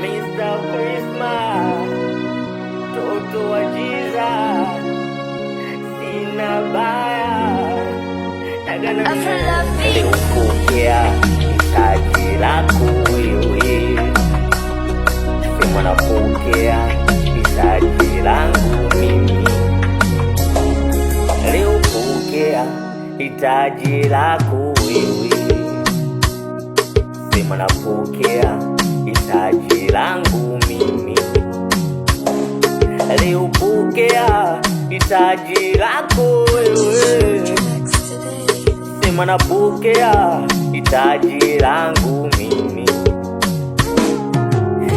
Mr. Christmas, toto wa jiza, sina baya, tagana kupokea hitaji lako wewe, sema napokea hitaji langu mimi. Leo pokea hitaji lako wewe, sema napokea hitaji langu mimi. Leo pokea hitaji lako wewe, sema napokea hitaji langu mimi.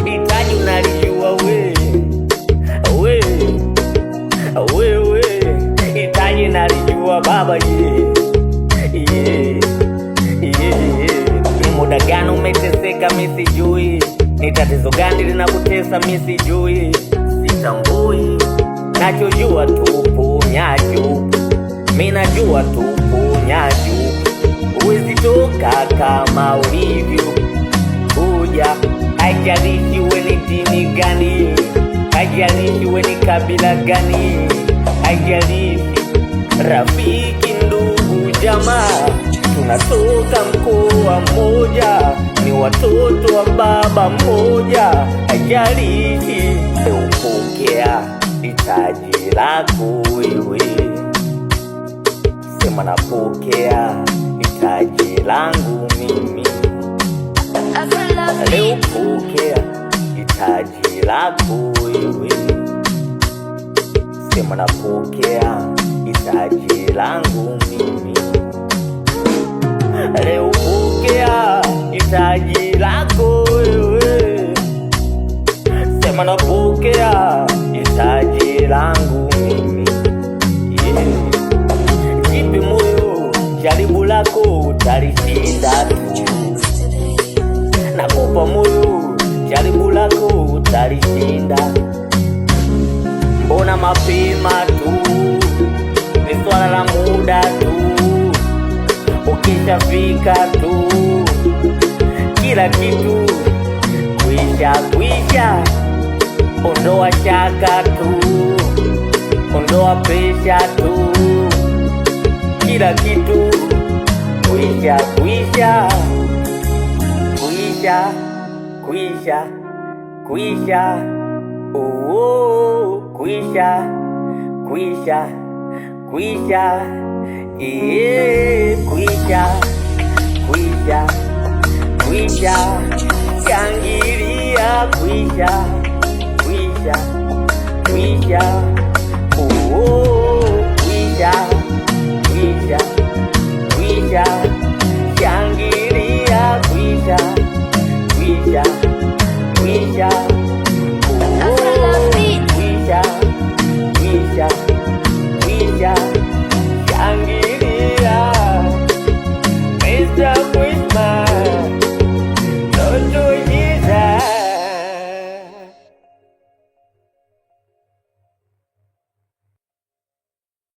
Hitaji unalijua wewe, hitaji nalijua Baba, Ni muda gani umeteseka mimi sijui, ni tatizo gani linakutesa mimi sijui, sitambui. Nachojua tu ponyaji, mimi najua tu ponyaji. Huwezi toka kama ulivyo kuja, haijalishi we ni dini gani, haijalishi we ni kabila gani, haijalishi rafiki, ndugu, jamaa, tunatoka mkoa mmoja, ni watoto wa baba mmoja, haijalishi. Upokea hitaji lako wewe, sema napokea hitaji langu mimi. Leo pokea hitaji lako wewe, sema napokea hitaji langu mimi. Leo pokea hitaji lako wewe, sema napokea hitaji langu mimi. Jipe moyo, jaribu lako utalishinda tu. Nakupa moyo, jaribu lako utalishinda. Mbona mapema tu, ni swala la muda tu. Ukishafika tu, kila kitu kwisha. Ondoa shaka tu, ondoa presha tu, kila kitu kwisha. Oh, kwisha. Shangilia, kwisha.